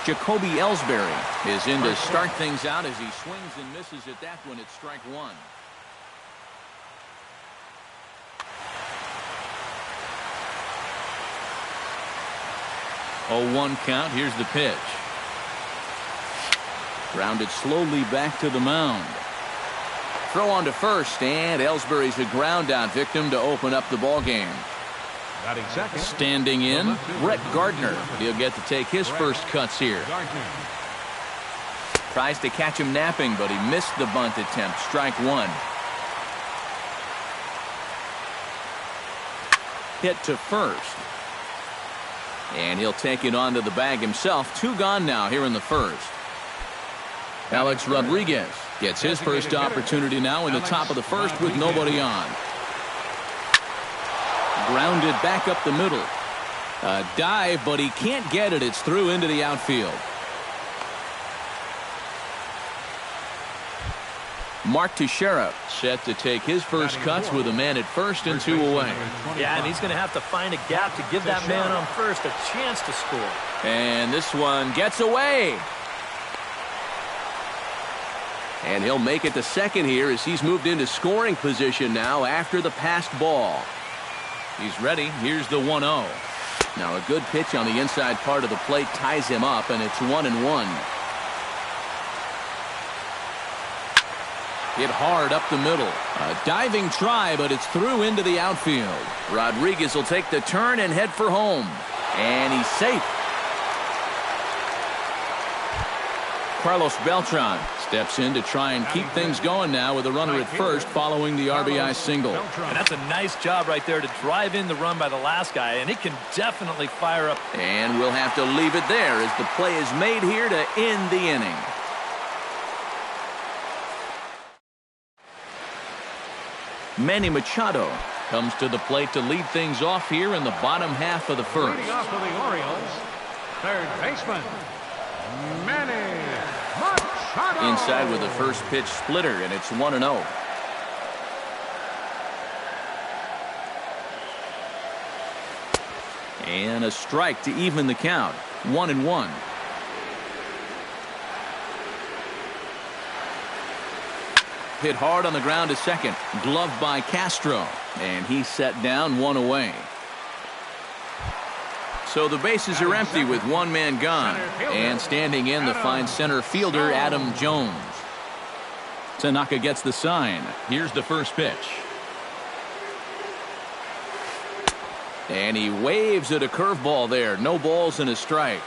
Jacoby Ellsbury is in to start things out as he swings and misses at that one. It's strike one. 0-1 count. Here's the pitch. Grounded slowly back to the mound. Throw on to first, and Ellsbury's a ground out victim to open up the ball game. Standing in, Brett Gardner. He'll get to take his first cuts here. Tries to catch him napping, but he missed the bunt attempt. Strike one. Hit to first. And he'll take it onto the bag himself. 2 gone now here in the first. Alex Rodriguez gets his first opportunity now in the top of the first with nobody on. Grounded back up the middle. A dive, but he can't get it. It's through into the outfield. Mark Teixeira set to take his first cuts with a man at first and 2 away. Yeah, and he's going to have to find a gap to give that man on first a chance to score. And this one gets away. And he'll make it to second here as he's moved into scoring position now after the passed ball. He's ready. Here's the 1-0. Now a good pitch on the inside part of the plate ties him up, and it's 1-1. Hit hard up the middle. A diving try, but it's through into the outfield. Rodriguez will take the turn and head for home. And he's safe. Carlos Beltran steps in to try and keep things going now with a runner at first following the RBI single. And that's a nice job right there to drive in the run by the last guy, and it can definitely fire up. And we'll have to leave it there as the play is made here to end the inning. Manny Machado comes to the plate to lead things off here in the bottom half of the first. Leading off for the Orioles, third baseman, Manny Machado. Inside with the first pitch splitter, and it's 1-0. And a strike to even the count. 1-1. Hit hard on the ground to second. Gloved by Castro. And he's set down, 1 away. So the bases are empty with 1 man gone. And standing in the fine center fielder, Adam Jones. Tanaka gets the sign. Here's the first pitch. And he waves at a curveball there. No balls and a strike.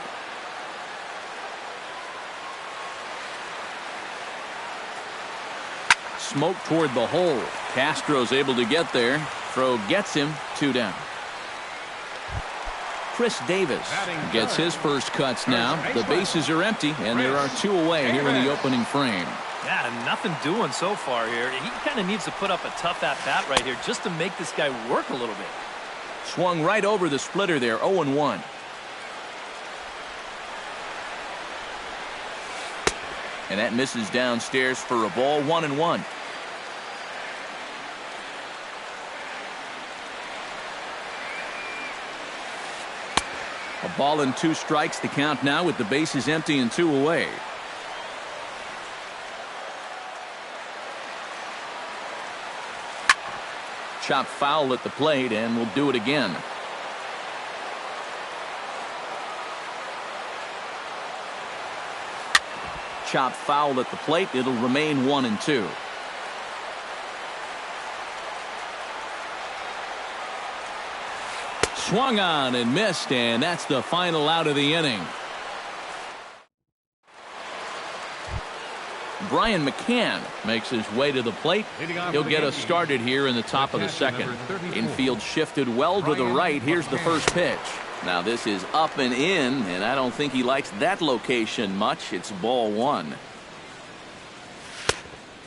Smoke toward the hole. Castro's able to get there. Throw gets him. 2 down. Chris Davis gets his first cuts now. The bases are empty, and there are 2 away here in the opening frame. Yeah, nothing doing so far here. He kind of needs to put up a tough at-bat right here just to make this guy work a little bit. Swung right over the splitter there. 0-1. And that misses downstairs for a ball. 1-1. A ball and 2 strikes the count now with the bases empty and 2 away. Chop foul at the plate, and we'll do it again. Chop foul at the plate. It'll remain 1-2. Swung on and missed, and that's the final out of the inning. Brian McCann makes his way to the plate. He'll get us started here in the top of the second. Infield shifted well to the right. Here's the first pitch. Now this is up and in, and I don't think he likes that location much. It's ball 1.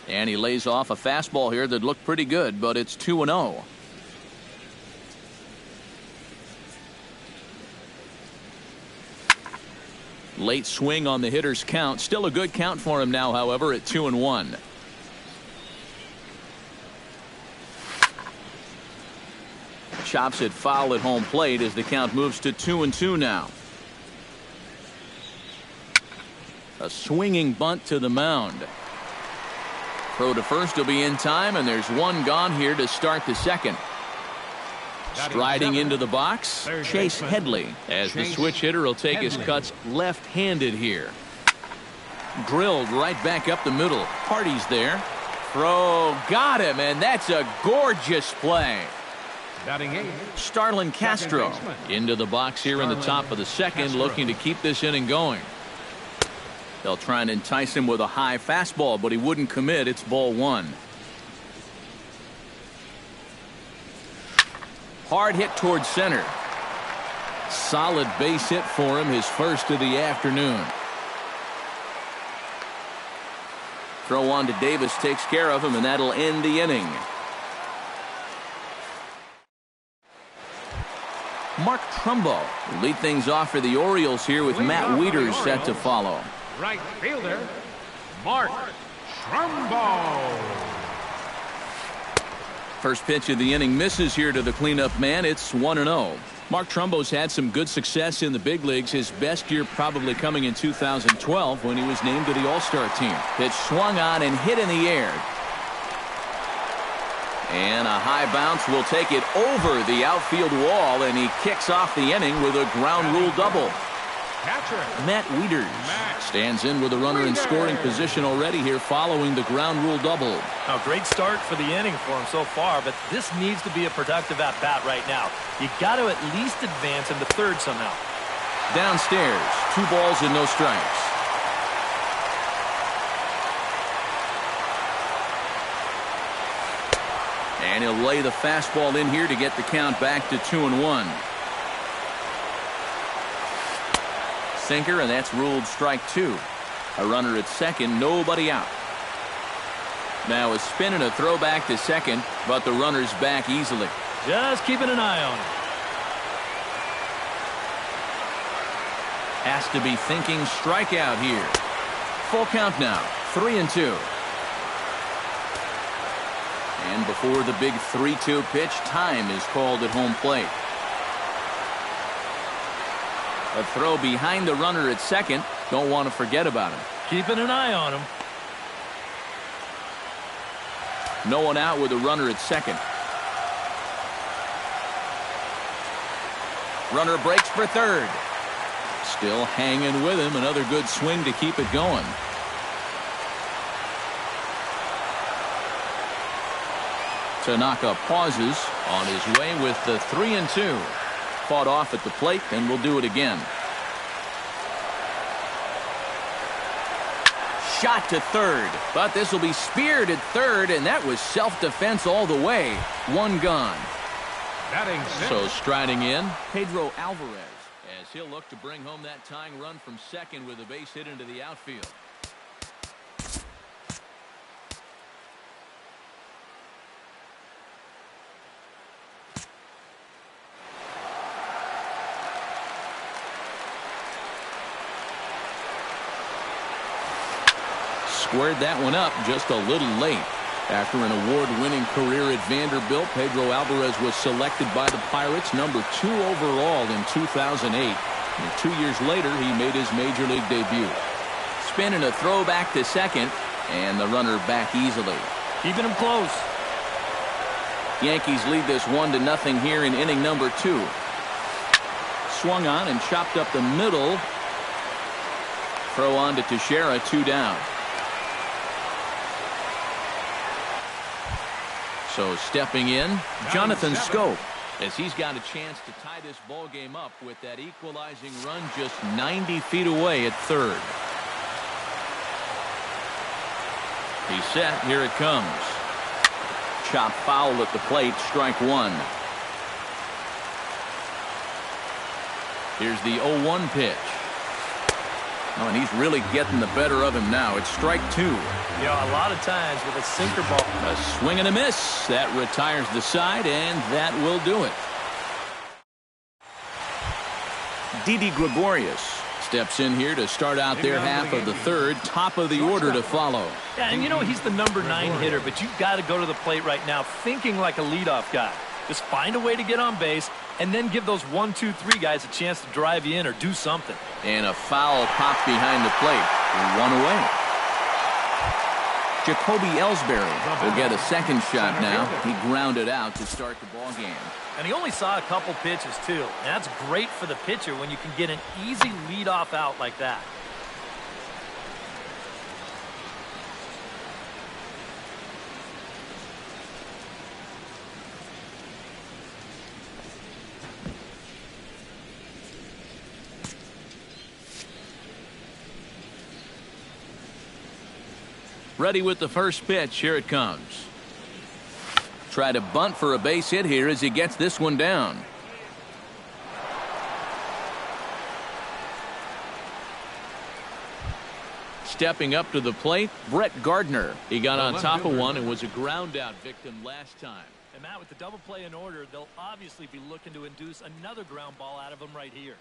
And he lays off a fastball here that looked pretty good, but it's 2-0. Late swing on the hitter's count. Still a good count for him now, however, at 2-1. Chops it foul at home plate as the count moves to 2-2 now. A swinging bunt to the mound. Throw to first will be in time, and there's one gone here to start the second. Striding into the box, Chase Headley, as the switch hitter will take his cuts left-handed here. Drilled right back up the middle. Hardy's there. Throw, got him, and that's a gorgeous play. Starlin Castro into the box here in the top of the second, looking to keep this inning going. They'll try and entice him with a high fastball, but he wouldn't commit. It's ball one. Hard hit towards center. Solid base hit for him, his first of the afternoon. Throw on to Davis takes care of him, and that'll end the inning. Mark Trumbo will lead things off for the Orioles here with Matt Wieters set to follow. Right fielder, Mark Trumbo. First pitch of the inning misses here to the cleanup man. It's 1-0. Mark Trumbo's had some good success in the big leagues. His best year probably coming in 2012 when he was named to the All-Star team. Pitch swung on and hit in the air. And a high bounce will take it over the outfield wall, and he kicks off the inning with a ground rule double. Matt Wieters stands in with a runner in scoring position already here following the ground rule double. Now, great start for the inning for him so far, but this needs to be a productive at-bat right now. You got to at least advance him to third somehow. Downstairs, 2 balls and no strikes. And he'll lay the fastball in here to get the count back to 2-1. Sinker, and that's ruled strike 2. A runner at second, nobody out. Now a spin and a throw back to second, but the runner's back easily. Just keeping an eye on him. Has to be thinking strikeout here. Full count now, 3-2. And before the big 3-2 pitch, time is called at home plate. A throw behind the runner at second. Don't want to forget about him. Keeping an eye on him. No one out with a runner at second. Runner breaks for third. Still hanging with him. Another good swing to keep it going. Tanaka pauses on his way with the 3-2. Fought off at the plate, and we'll do it again. Shot to third, but this will be speared at third, and that was self-defense all the way. One gone. So striding in, Pedro Alvarez, as he'll look to bring home that tying run from second with a base hit into the outfield. Squared that one up just a little late. After an award-winning career at Vanderbilt, Pedro Alvarez was selected by the Pirates number 2 overall in 2008. And 2 years later, he made his major league debut. Spin and a throw back to second, and the runner back easily. Keeping him close. Yankees lead this 1-0 here in inning number 2. Swung on and chopped up the middle. Throw on to Teixeira, 2 down. So stepping in, Jonathan Scope, as he's got a chance to tie this ball game up with that equalizing run just 90 feet away at third. He's set. Here it comes. Chop foul at the plate. Strike 1. Here's the 0-1 pitch. Oh, and he's really getting the better of him now. It's strike 2. You know, a lot of times with a sinker ball. A swing and a miss. That retires the side, and that will do it. Didi Gregorius steps in here to start out their half of the third. Top of the order to follow. Yeah, and you know, he's the number 9 hitter, but you've got to go to the plate right now thinking like a leadoff guy. Just find a way to get on base, and then give those 1, 2, 3 guys a chance to drive you in or do something. And a foul popped behind the plate. One away. Jacoby Ellsbury will get a second shot now. He grounded out to start the ball game. And he only saw a couple pitches, too. And that's great for the pitcher when you can get an easy leadoff out like that. Ready with the first pitch. Here it comes. Try to bunt for a base hit here as he gets this one down. Stepping up to the plate, Brett Gardner. He got on top of one and was a ground out victim last time. And Matt, with the double play in order, they'll obviously be looking to induce another ground ball out of him right here.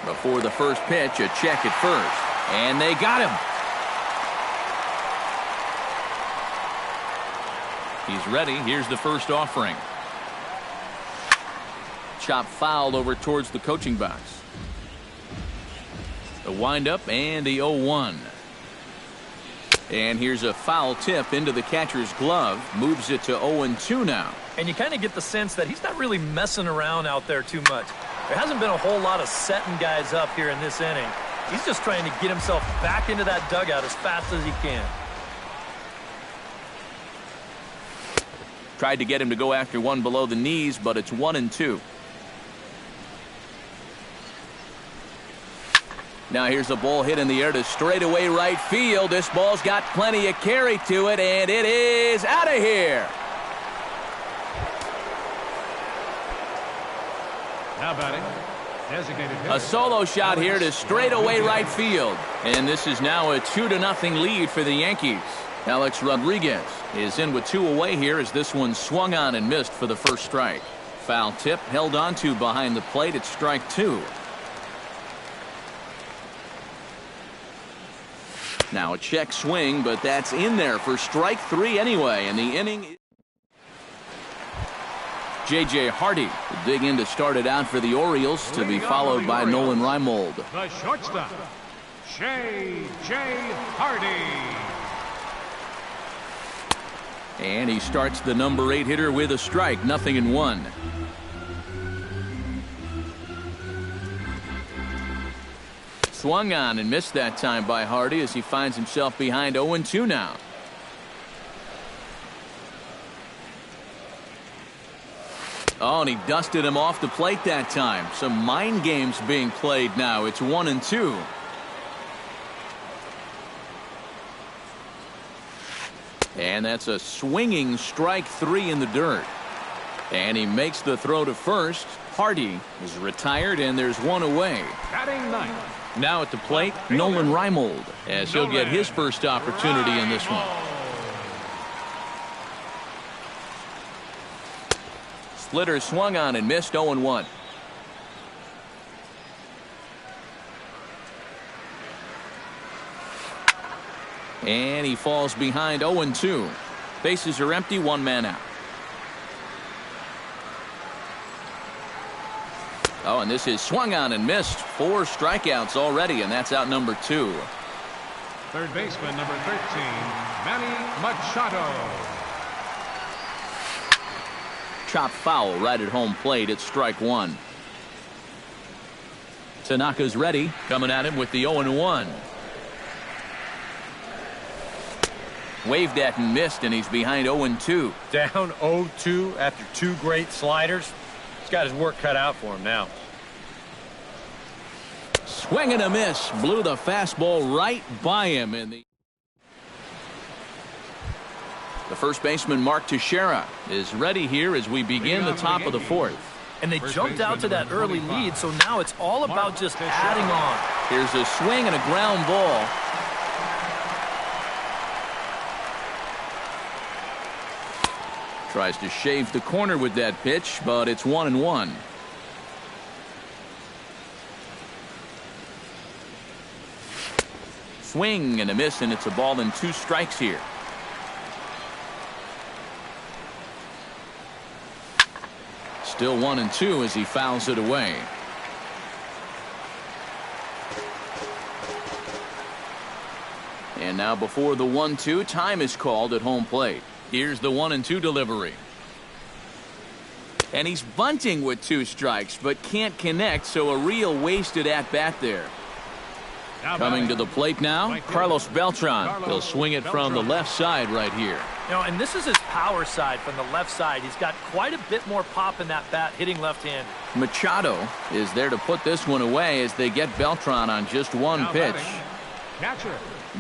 Before the first pitch, a check at first. And they got him. He's ready. Here's the first offering. Chop foul over towards the coaching box. The windup and the 0-1. And here's a foul tip into the catcher's glove. Moves it to 0-2 now. And you kind of get the sense that he's not really messing around out there too much. There hasn't been a whole lot of setting guys up here in this inning. He's just trying to get himself back into that dugout as fast as he can. Tried to get him to go after one below the knees, but it's 1-2. Now here's a ball hit in the air to straightaway right field. This ball's got plenty of carry to it, and it is out of here. Now batting, designated hitter. A solo shot here to straightaway right field. And this is now a 2-0 lead for the Yankees. Alex Rodriguez is in with 2 away here as this one swung on and missed for the first strike. Foul tip held on to behind the plate at strike 2. Now a check swing, but that's in there for strike 3 anyway. And the inning... J.J. Hardy will dig in to start it out for the Orioles, to be followed by Nolan Reimold. The shortstop, J.J. Hardy. And he starts the number 8 hitter with a strike, 0-1. Swung on and missed that time by Hardy as he finds himself behind 0-2 now. Oh, and he dusted him off the plate that time. Some mind games being played now. It's 1-2. And that's a swinging strike 3 in the dirt. And he makes the throw to first. Hardy is retired, and there's 1 away. Batting ninth. Now at the plate, Nolan Reimold, as he'll get his first opportunity in this one. Splitter swung on and missed, 0-1. And he falls behind 0-2. Bases are empty, 1 man out. Oh, and this is swung on and missed. 4 strikeouts already, and that's out number 2. Third baseman, number 13, Manny Machado. Chop foul right at home plate at strike 1. Tanaka's ready, coming at him with the 0-1. Waved at and missed, and he's behind 0-2. Down 0-2 after 2 great sliders. He's got his work cut out for him now. Swing and a miss. Blew the fastball right by him. In the first baseman, Mark Teixeira, is ready here as we begin the top of the 4th. And they jumped out to that early lead, so now it's all about just adding on. Here's a swing and a ground ball. Tries to shave the corner with that pitch, but it's 1-1. Swing and a miss, and it's a ball and 2 strikes here. Still 1-2 as he fouls it away. And now before the 1-2, time is called at home plate. Here's the 1-2 delivery. And he's bunting with 2 strikes, but can't connect, so a real wasted at-bat there. Coming to the plate now, Carlos Beltran. He'll swing it from the left side right here. And this is his power side from the left side. He's got quite a bit more pop in that bat hitting left-hand. Machado is there to put this one away as they get Beltran on just 1 pitch.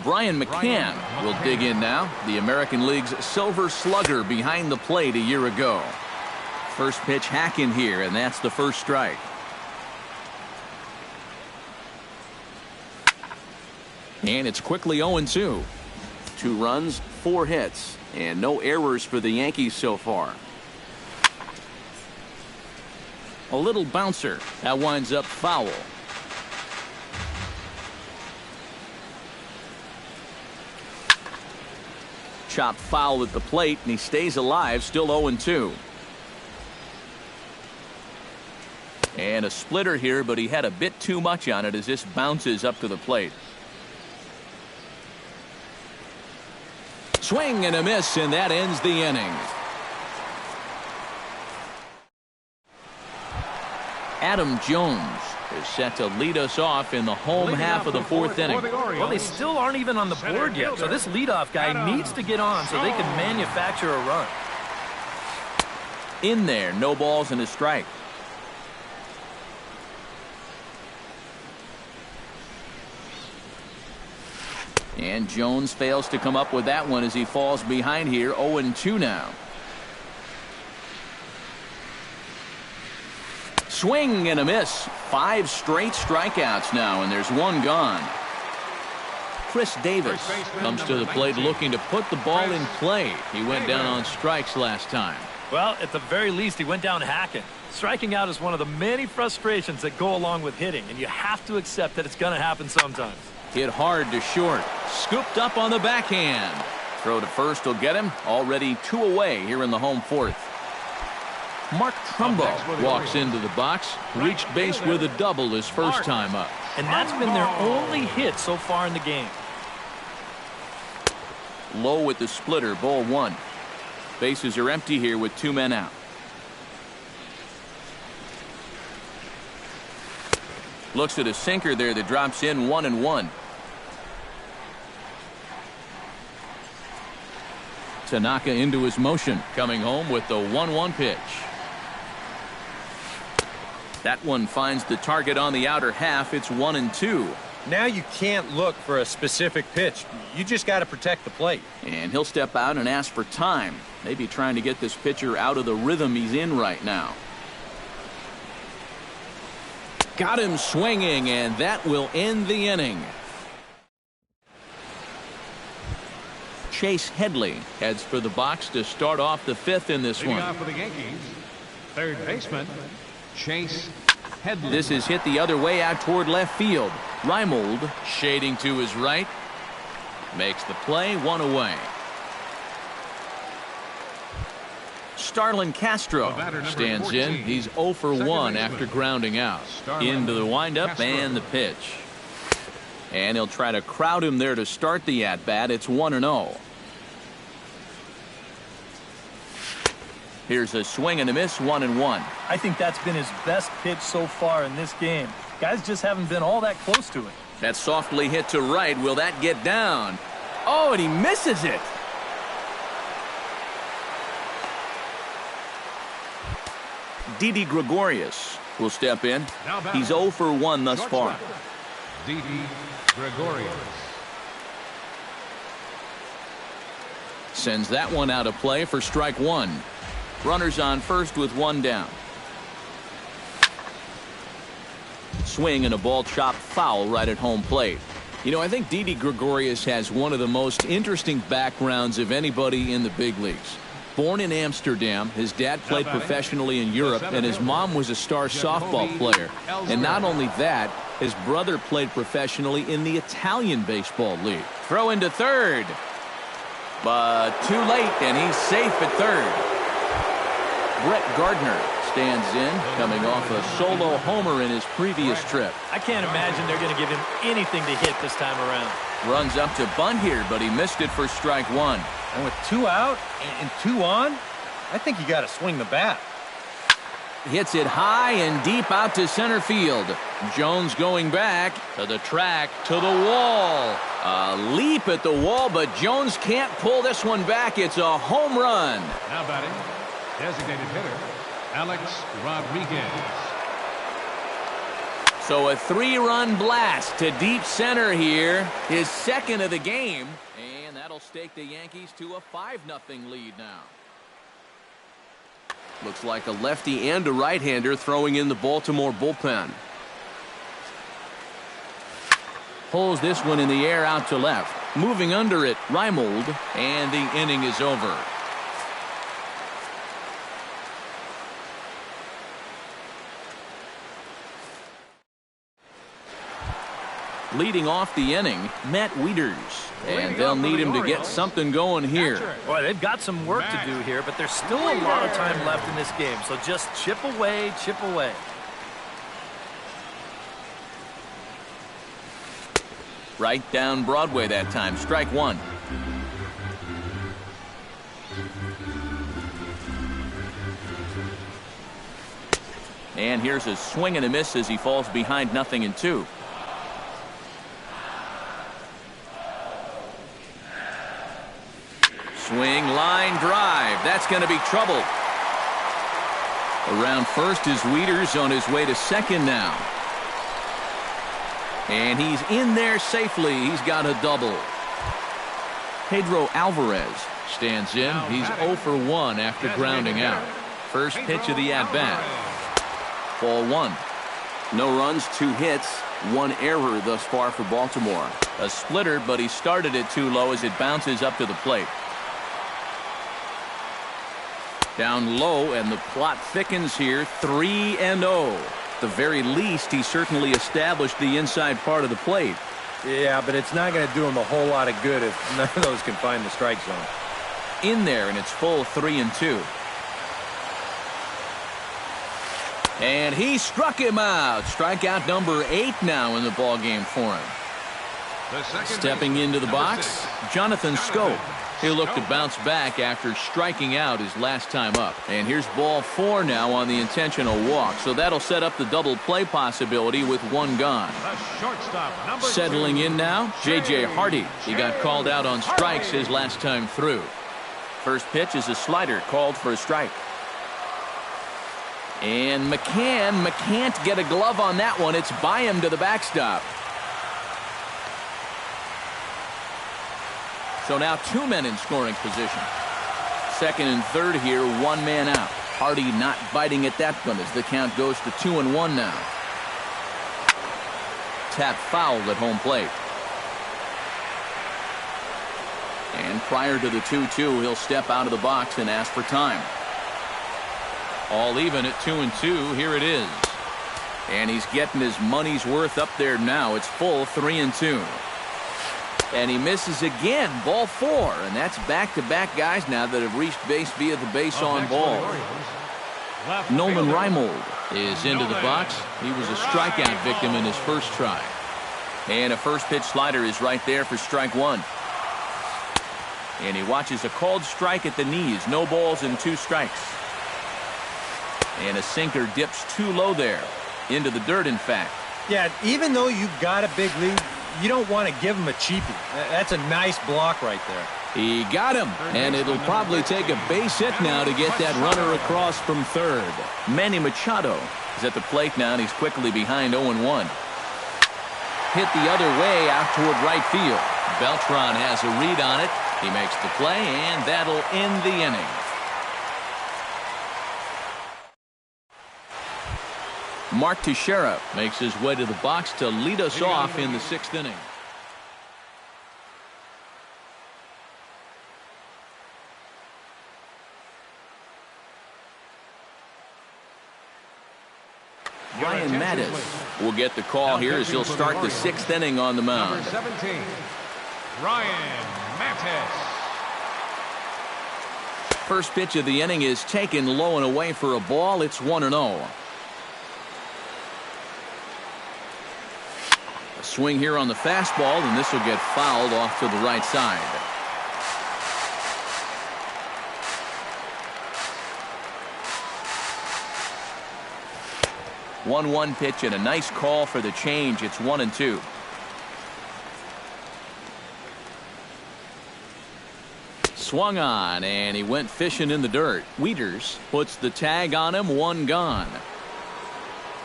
Brian McCann will dig in now. The American League's Silver Slugger behind the plate a year ago. First pitch hacking here, and that's the first strike. And it's quickly 0-2. 2 runs, 4 hits, and no errors for the Yankees so far. A little bouncer. That winds up foul. Chopped foul at the plate, and he stays alive, still 0-2. And a splitter here, but he had a bit too much on it as this bounces up to the plate. Swing and a miss, and that ends the inning. Adam Jones is set to lead us off in the home half of the 4th inning. Well, they still aren't even on the board yet, so this leadoff guy needs to get on so they can manufacture a run. In there, no balls and a strike. And Jones fails to come up with that one as he falls behind here. 0-2 now. Swing and a miss. 5 straight strikeouts now, and there's 1 gone. Chris Davis comes to the plate looking to put the ball in play. He went down on strikes last time. Well, at the very least, he went down hacking. Striking out is one of the many frustrations that go along with hitting, and you have to accept that it's going to happen sometimes. Hit hard to short. Scooped up on the backhand. Throw to first will get him. Already 2 away here in the home 4th. Mark Trumbo walks into the box. Reached base with a double his first time up. And that's been their only hit so far in the game. Low with the splitter. Ball 1. Bases are empty here with 2 men out. Looks at a sinker there that drops in 1-1. Tanaka into his motion, coming home with the 1-1 pitch. That one finds the target on the outer half. It's 1-2. Now you can't look for a specific pitch. You just got to protect the plate. And he'll step out and ask for time. Maybe trying to get this pitcher out of the rhythm he's in right now. Got him swinging, and that will end the inning. Chase Headley heads for the box to start off the 5th in this one. Off for the Yankees, third baseman, Chase Headley. This is hit the other way out toward left field. Reimold shading to his right. Makes the play, 1 away. Starlin Castro stands in. He's 0 for 1 after grounding out. Into the windup and the pitch. And he'll try to crowd him there to start the at-bat. It's 1-0. Here's a swing and a miss, 1-1. I think that's been his best pitch so far in this game. Guys just haven't been all that close to it. That's softly hit to right. Will that get down? Oh, and he misses it. Didi Gregorius will step in. He's 0 for 1 thus far. Didi Gregorius. Sends that one out of play for strike one. Runners on first with one down. Swing and a ball chopped foul right at home plate. You know, I think Didi Gregorius has one of the most interesting backgrounds of anybody in the big leagues. Born in Amsterdam, his dad played professionally in Europe, and his mom was a star softball player. And not only that, his brother played professionally in the Italian baseball league. Throw into third. But too late, and he's safe at third. Brett Gardner stands in, coming off a solo homer in his previous trip. I can't imagine they're going to give him anything to hit this time around. Runs up to bunt here, but he missed it for strike one. And with 2 out and 2 on, I think you got to swing the bat. Hits it high and deep out to center field. Jones going back to the track, to the wall. A leap at the wall, but Jones can't pull this one back. It's a home run. Now batting, designated hitter, Alex Rodriguez. So a 3-run blast to deep center here. His second of the game. And that'll stake the Yankees to a 5-0 lead now. Looks like a lefty and a right-hander throwing in the Baltimore bullpen. Pulls this one in the air out to left. Moving under it, Reimold, and the inning is over. Leading off the inning, Matt Wieters. And they'll need him to get something going here. Boy, they've got some work to do here, but there's still a lot of time left in this game. So just chip away, chip away. Right down Broadway that time. Strike one. And here's a swing and a miss as he falls behind 0-2. Swing, line, drive. That's going to be trouble. Around first is Wieters on his way to second now. And he's in there safely. He's got a double. Pedro Alvarez stands in. He's 0 for 1 after grounding out. First pitch of the at-bat. Ball 1. No runs, 2 hits, 1 error thus far for Baltimore. A splitter, but he started it too low as it bounces up to the plate. Down low, and the plot thickens here. 3-0. At the very least, he certainly established the inside part of the plate. Yeah, but it's not going to do him a whole lot of good if none of those can find the strike zone. In there, and it's full 3-2. And he struck him out. Strikeout number 8 now in the ballgame for him. Stepping into the box, Jonathan Schoop. He'll look to bounce back after striking out his last time up. And here's ball 4 now on the intentional walk. So that'll set up the double play possibility with 1 gone. Settling in now, J.J. Hardy. He got called out on strikes his last time through. First pitch is a slider called for a strike. And McCann can't get a glove on that one. It's by him to the backstop. So now 2 men in scoring position. Second and third here, 1 man out. Hardy not biting at that one as the count goes to 2-1 now. Tap foul at home plate. And prior to the 2-2, he'll step out of the box and ask for time. All even at 2-2. Here it is. And he's getting his money's worth up there now. It's full 3-2. And he misses again. Ball 4. And that's back-to-back guys now that have reached base via the base on ball. Nolan Reimold is into the box. He was a strikeout victim in his first try. And a first pitch slider is right there for strike 1. And he watches a called strike at the knees. No balls and 2 strikes. And a sinker dips too low there. Into the dirt, in fact. Yeah, even though you've got a big lead, you don't want to give him a cheapie. That's a nice block right there. He got him, and it'll probably take a base hit now to get that runner across from third. Manny Machado is at the plate now, and he's quickly behind 0-1. Hit the other way out toward right field. Beltran has a read on it. He makes the play, and that'll end the inning. Mark Teixeira makes his way to the box to lead us off in the 6th inning. Ryan Mattis will get the call here as he'll start the 6th inning on the mound. Number 17, Ryan Mattis. First pitch of the inning is taken low and away for a ball. It's 1-0. A swing here on the fastball, and this will get fouled off to the right side. One pitch and a nice call for the change. It's 1-2. Swung on, and he went fishing in the dirt. Wieters puts the tag on him. 1 gone.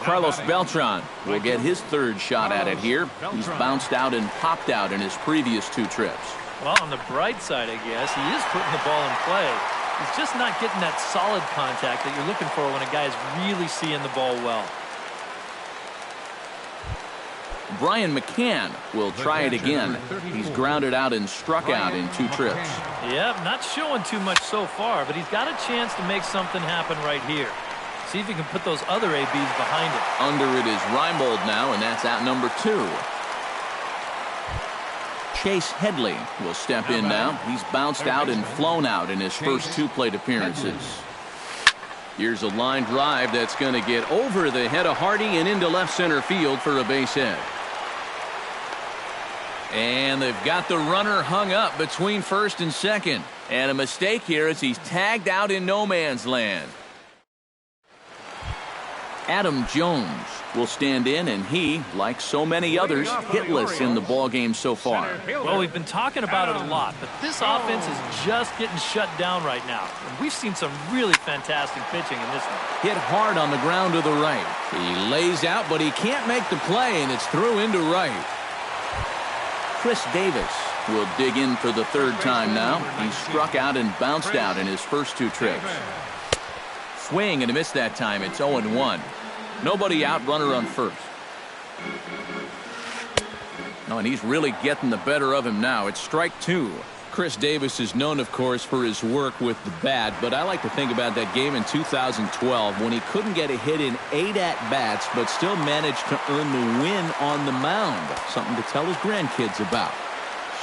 Carlos Beltran will get his 3rd shot at it here. He's bounced out and popped out in his previous 2 trips. Well, on the bright side, I guess, he is putting the ball in play. He's just not getting that solid contact that you're looking for when a guy's really seeing the ball well. Brian McCann will try it again. He's grounded out and struck out in 2 trips. Yep, not showing too much so far, but he's got a chance to make something happen right here. See if he can put those other ABs behind it. Under it is Reimold now, and that's out number 2. Chase Headley will step in now. He's bounced out and flown out in his first 2 plate appearances. Here's a line drive that's going to get over the head of Hardy and into left center field for a base hit. And they've got the runner hung up between first and second. And a mistake here as he's tagged out in no man's land. Adam Jones will stand in, and he, like so many others, hitless in the ballgame so far. Well, we've been talking about it a lot, but this offense is just getting shut down right now. And we've seen some really fantastic pitching in this one. Hit hard on the ground to the right. He lays out, but he can't make the play, and it's through into right. Chris Davis will dig in for the 3rd time now. He struck out and bounced out in his first 2 trips. Swing and a miss that time. It's 0-1. Nobody out, runner on first. No, and he's really getting the better of him now. It's strike 2. Chris Davis is known, of course, for his work with the bat, but I like to think about that game in 2012 when he couldn't get a hit in 8 at-bats, but still managed to earn the win on the mound. Something to tell his grandkids about.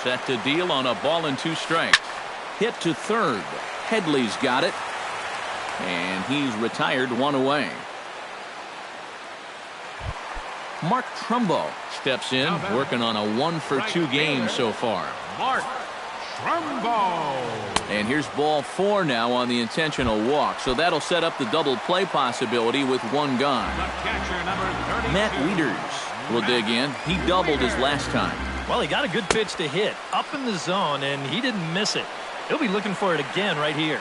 Set to deal on a ball and 2 strikes. Hit to third. Headley's got it, and he's retired 1 away. Mark Trumbo steps in, working on a 1-for-2 game so far. Mark Trumbo. And here's ball 4 now on the intentional walk, so that'll set up the double play possibility with 1 gone. The catcher, number 32. Matt Wieters will dig in. He doubled his last time. Well, he got a good pitch to hit up in the zone, and he didn't miss it. He'll be looking for it again right here.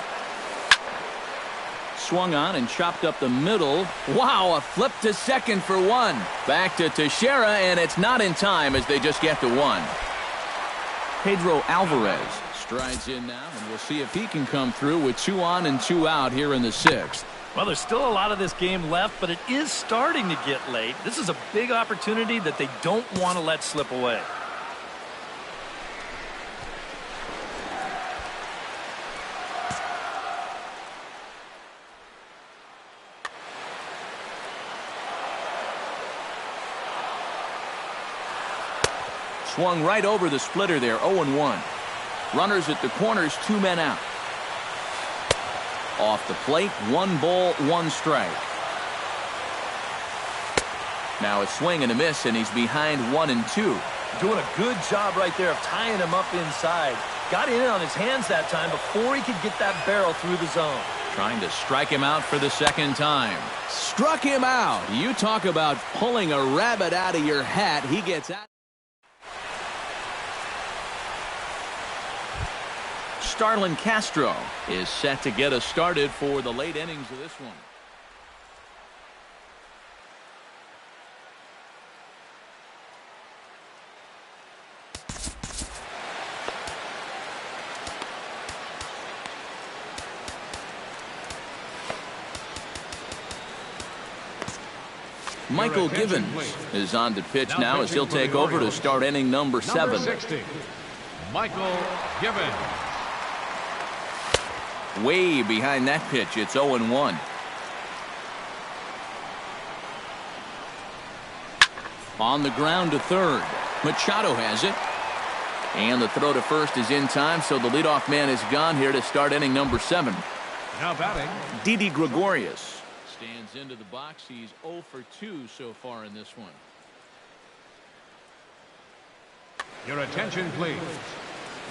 Swung on and chopped up the middle. Wow, a flip to second for 1. Back to Teixeira, and it's not in time as they just get to 1. Pedro Alvarez strides in now, and we'll see if he can come through with 2 on and 2 out here in the 6th. Well, there's still a lot of this game left, but it is starting to get late. This is a big opportunity that they don't want to let slip away. Swung right over the splitter there, 0-1. Runners at the corners, 2 men out. Off the plate, 1 ball, 1 strike. Now a swing and a miss, and he's behind 1-2. Doing a good job right there of tying him up inside. Got in on his hands that time before he could get that barrel through the zone. Trying to strike him out for the second time. Struck him out. You talk about pulling a rabbit out of your hat. He gets out. Starlin Castro is set to get us started for the late innings of this one. Michael Givens is on the pitch now as he'll take over to start inning number 7. 60, Michael Givens. Way behind that pitch. It's 0-1. On the ground to third. Machado has it. And the throw to first is in time, so the leadoff man is gone here to start inning number 7. Now batting, Didi Gregorius stands into the box. He's 0 for 2 so far in this one. your attention please.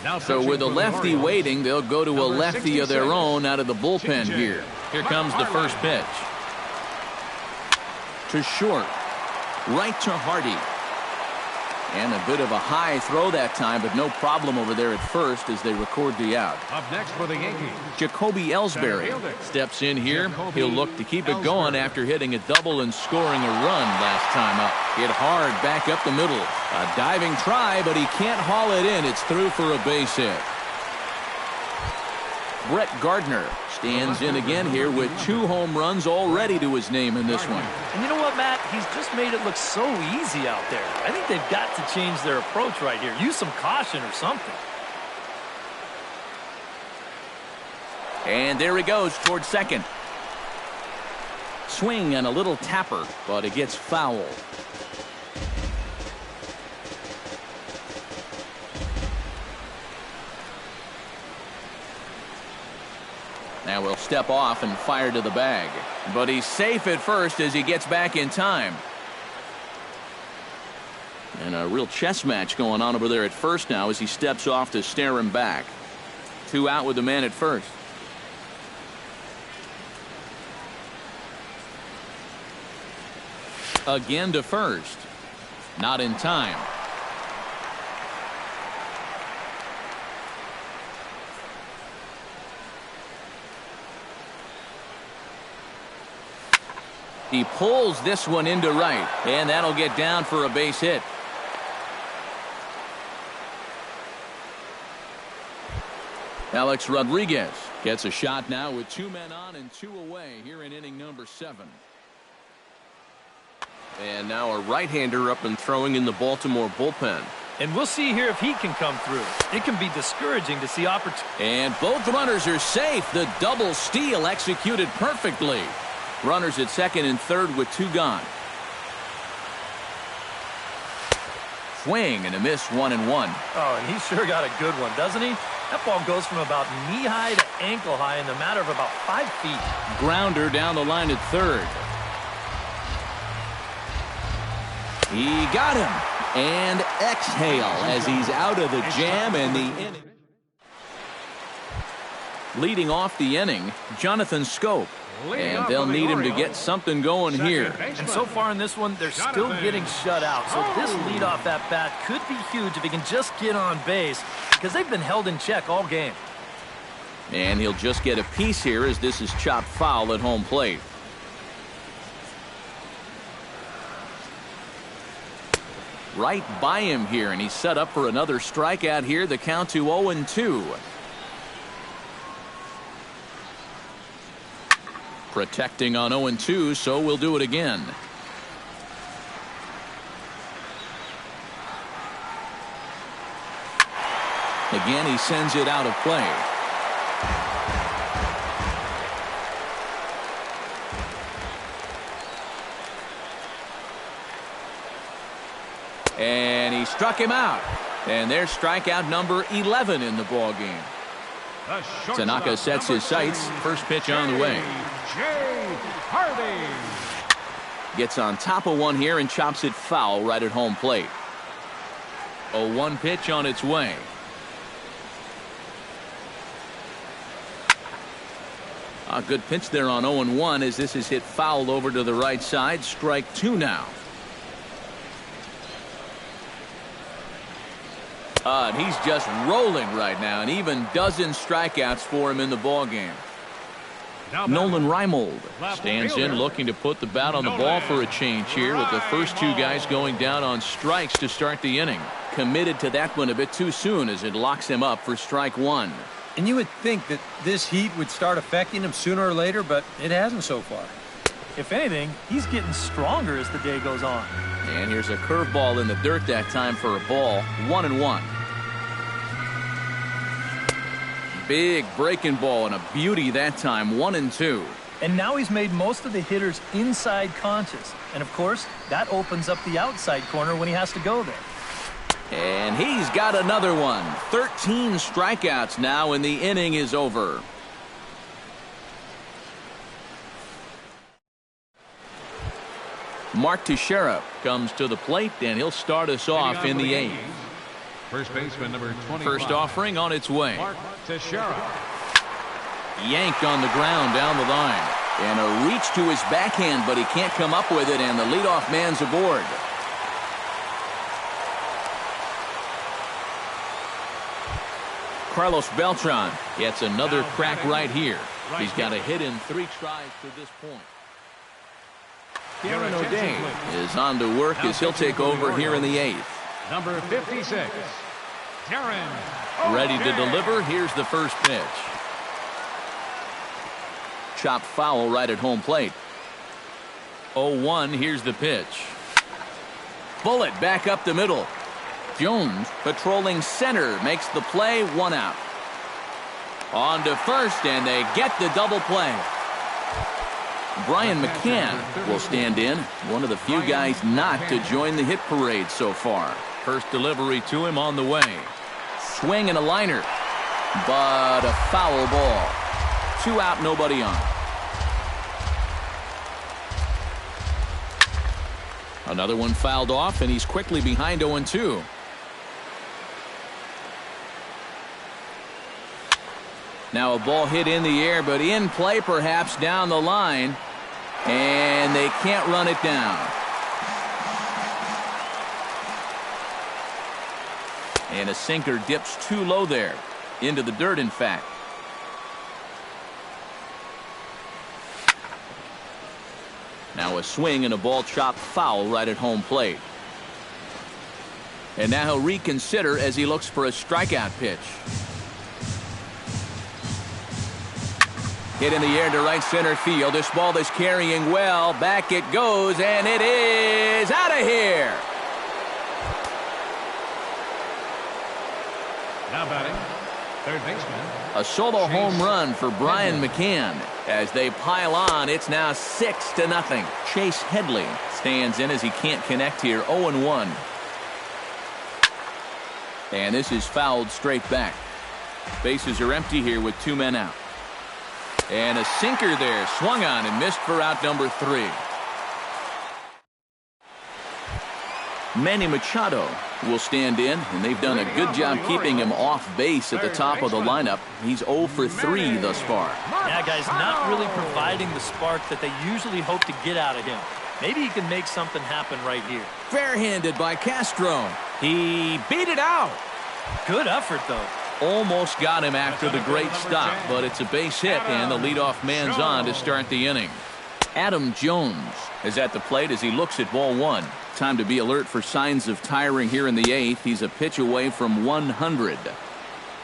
Now So with a lefty waiting, they'll go to a lefty of their own out of the bullpen here. Here comes the first pitch. To short. Right to Hardy. And a bit of a high throw that time, but no problem over there at first as they record the out. Up next for the Yankees, Jacoby Ellsbury steps in here. He'll look to keep it going after hitting a double and scoring a run last time up. Hit hard back up the middle. A diving try, but he can't haul it in. It's through for a base hit. Brett Gardner stands in again here with 2 home runs already to his name in this one. And you know what, Matt? He's just made it look so easy out there. I think they've got to change their approach right here. Use some caution or something. And there he goes towards second. Swing and a little tapper, but it gets foul. Now we'll step off and fire to the bag. But he's safe at first as he gets back in time. And a real chess match going on over there at first now as he steps off to stare him back. 2 out with the man at first. Again to first. Not in time. He pulls this one into right, and that'll get down for a base hit. Alex Rodriguez gets a shot now with 2 men on and 2 away here in inning number 7. And now a right-hander up and throwing in the Baltimore bullpen. And we'll see here if he can come through. It can be discouraging to see opportunity. And both runners are safe. The double steal executed perfectly. Runners at second and third with 2 gone. Swing and a miss, 1-1. Oh, and he sure got a good one, doesn't he? That ball goes from about knee-high to ankle-high in the matter of about 5 feet. Grounder down the line at third. He got him. And exhale as he's out of the jam and the inning. Leading off the inning, Jonathan Scope. And they'll need him to get something going here. And so far in this one, they're still getting shut out. So this leadoff at bat could be huge if he can just get on base because they've been held in check all game. And he'll just get a piece here as this is chopped foul at home plate. Right by him here, and he's set up for another strikeout here. The count to 0-2. Protecting on 0-2, so we'll do it again. Again, he sends it out of play. And he struck him out. And there's strikeout number 11 in the ball game. Tanaka sets his sights. First pitch on the way. Gets on top of one here and chops it foul right at home plate. A 1 pitch on its way. A good pitch there on 0-1 as this is hit foul over to the right side. Strike 2 now. And he's just rolling right now, and even dozen strikeouts for him in the ball game. Nolan Reimold stands in, looking to put the bat on the ball for a change here, with the first two guys going down on strikes to start the inning. Committed to that one a bit too soon as it locks him up for strike 1. And you would think that this heat would start affecting him sooner or later, but it hasn't so far. If anything, he's getting stronger as the day goes on. And here's a curveball in the dirt that time for a ball. 1-1. Big breaking ball and a beauty that time. 1-2. And now he's made most of the hitters inside conscious. And of course, that opens up the outside corner when he has to go there. And he's got another one. 13 strikeouts now, and the inning is over. Mark Teixeira comes to the plate, and he'll start us off in the 8th. First baseman number 25. First offering on its way. Mark Teixeira. Yanked on the ground down the line. And a reach to his backhand, but he can't come up with it, and the leadoff man's aboard. Carlos Beltran gets another crack right here. He's got a hit in 3 tries to this point. Darren O'Day is on to work as he'll take over here in the 8th. Number 56. Darren. Ready to deliver. Here's the first pitch. Chopped foul right at home plate. 0-1. Here's the pitch. Bullet back up the middle. Jones patrolling center makes the play. 1 out. On to first, and they get the double play. Brian McCann will stand in, one of the few guys not to join the hit parade so far. First delivery to him on the way. Swing and a liner, but a foul ball. 2 out, nobody on. Another one fouled off, and he's quickly behind 0-2. Now a ball hit in the air, but in play perhaps down the line. And they can't run it down. And a sinker dips too low there. Into the dirt, in fact. Now a swing and a ball chopped foul right at home plate. And now he'll reconsider as he looks for a strikeout pitch. Hit in the air to right center field. This ball is carrying well. Back it goes, and it is out of here. Now batting, third baseman. A solo home run for Brian McCann. As they pile on, it's now 6-0. Chase Headley stands in as he can't connect here. 0-1. And this is fouled straight back. Bases are empty here with 2 men out. And a sinker there, swung on and missed for out number 3. Manny Machado will stand in, and they've done a good job keeping him off base at the top of the lineup. He's 0 for 3 thus far. Yeah, guys, not really providing the spark that they usually hope to get out of him. Maybe he can make something happen right here. Fair-handed by Castro. He beat it out. Good effort, though. Almost got him after the great stop, but it's a base hit, and the leadoff man's on to start the inning. Adam Jones is at the plate as he looks at ball 1. Time to be alert for signs of tiring here in the 8th. He's a pitch away from 100.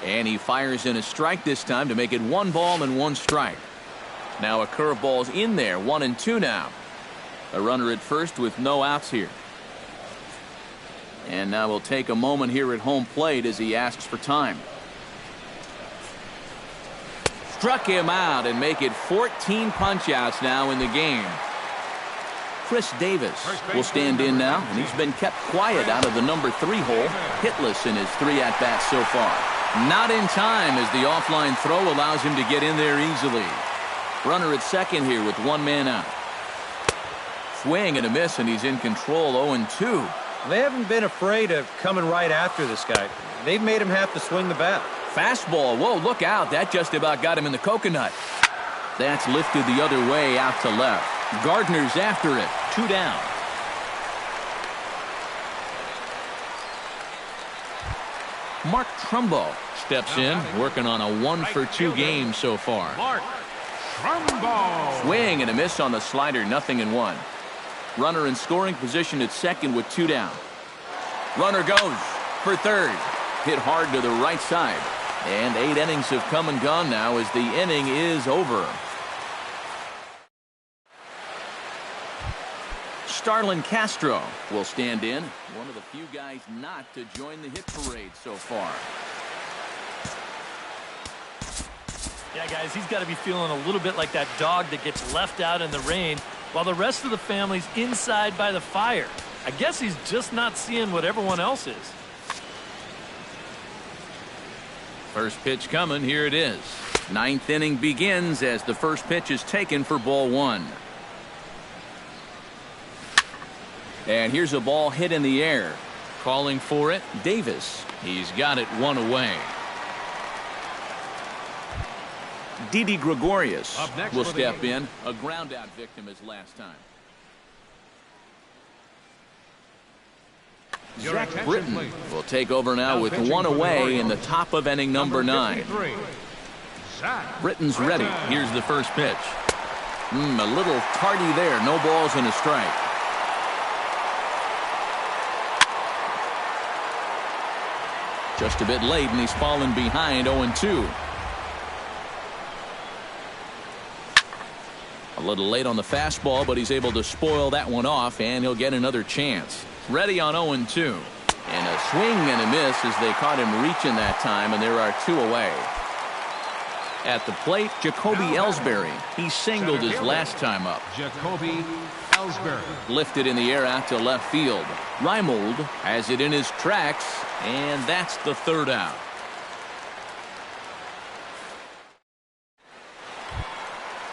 And he fires in a strike this time to make it 1 ball and 1 strike. Now a curveball's in there. 1-2 now. A runner at first with no outs here. And now we'll take a moment here at home plate as he asks for time. Struck him out and make it 14 punch-outs now in the game. Chris Davis will stand in now, and he's been kept quiet out of the number 3 hole. Hitless in his 3 at-bats so far. Not in time as the offline throw allows him to get in there easily. Runner at second here with 1 man out. Swing and a miss, and he's in control. 0-2. They haven't been afraid of coming right after this guy. They've made him have to swing the bat. Fastball. Whoa, look out. That just about got him in the coconut. That's lifted the other way out to left. Gardner's after it. 2 down. Mark Trumbo steps in, working on a 1-for-2 game so far. Mark Trumbo. Swing and a miss on the slider, 0-1. Runner in scoring position at second with 2 down. Runner goes for third. Hit hard to the right side. And 8 innings have come and gone now as the inning is over. Starlin Castro will stand in. One of the few guys not to join the hit parade so far. Yeah, guys, he's got to be feeling a little bit like that dog that gets left out in the rain while the rest of the family's inside by the fire. I guess he's just not seeing what everyone else is. First pitch coming. Here it is. 9th inning begins as the first pitch is taken for ball 1. And here's a ball hit in the air. Calling for it, Davis. He's got it 1 away. Didi Gregorius will step in. A ground out victim as last time. Zach Britton will take over now with 1 away in the top of inning number 9. Britton's ready. Here's the first pitch. A little tardy there. No balls and a strike. Just a bit late, and he's fallen behind 0-2. A little late on the fastball, but he's able to spoil that one off, and he'll get another chance. Ready on 0-2. And a swing and a miss as they caught him reaching that time, and there are 2 away. At the plate, Jacoby Ellsbury. He singled his last time up. Jacoby Ellsbury. Lifted in the air out to left field. Reimold has it in his tracks, and that's the 3rd out.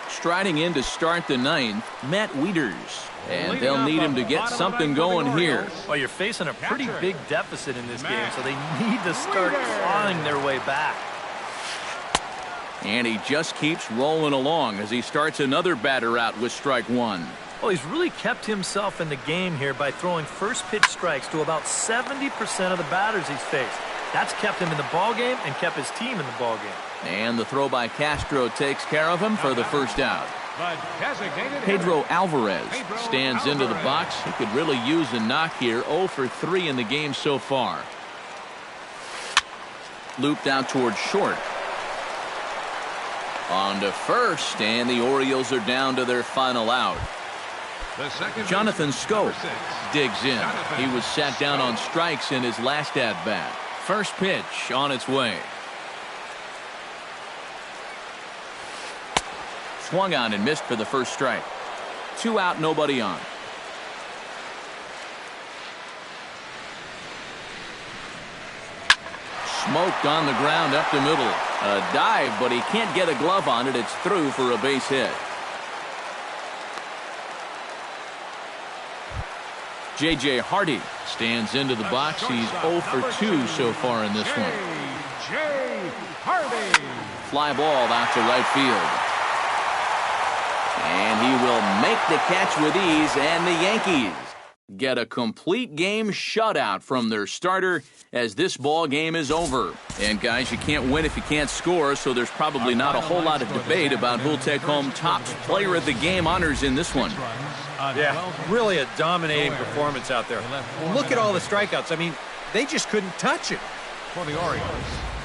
Striding in to start the 9th, Matt Wieters. And they'll need him to get something going here. Well, you're facing a pretty big deficit in this game, so they need to start clawing their way back. And he just keeps rolling along as he starts another batter out with strike 1. Well, he's really kept himself in the game here by throwing first pitch strikes to about 70% of the batters he's faced. That's kept him in the ballgame and kept his team in the ballgame. And the throw by Castro takes care of him for the first out. Pedro Alvarez stands into the box. He could really use a knock here. 0 for 3 in the game so far. Looped out towards short. On to first, and the Orioles are down to their final out. Jonathan Scope digs in. He was sat down on strikes in his last at-bat. First pitch on its way. Swung on and missed for the first strike. 2 out, nobody on. Smoked on the ground up the middle. A dive, but he can't get a glove on it. It's through for a base hit. J.J. Hardy stands into the box. He's 0 for 2 so far in this one. J.J. Hardy. Fly ball out to right field. And he will make the catch with ease, and the Yankees get a complete game shutout from their starter as this ball game is over. And guys, you can't win if you can't score, so there's probably not a whole lot of debate about who'll take home top player of the game honors in this one. Yeah, really a dominating performance out there. Look at all the strikeouts. I mean, they just couldn't touch it. For the Orioles,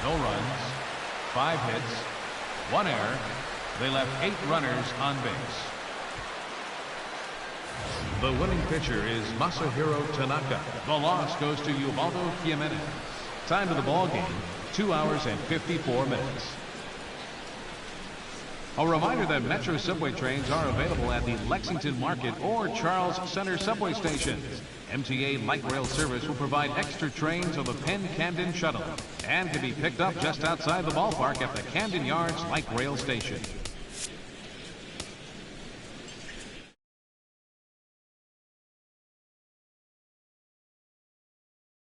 no runs, 5 hits, 1 error. They left 8 runners on base. The winning pitcher is Masahiro Tanaka. The loss goes to Ubaldo Jimenez. Time of the ball game, 2 hours and 54 minutes. A reminder that Metro subway trains are available at the Lexington Market or Charles Center subway stations. MTA Light Rail Service will provide extra trains on the Penn Camden Shuttle and can be picked up just outside the ballpark at the Camden Yards Light Rail Station.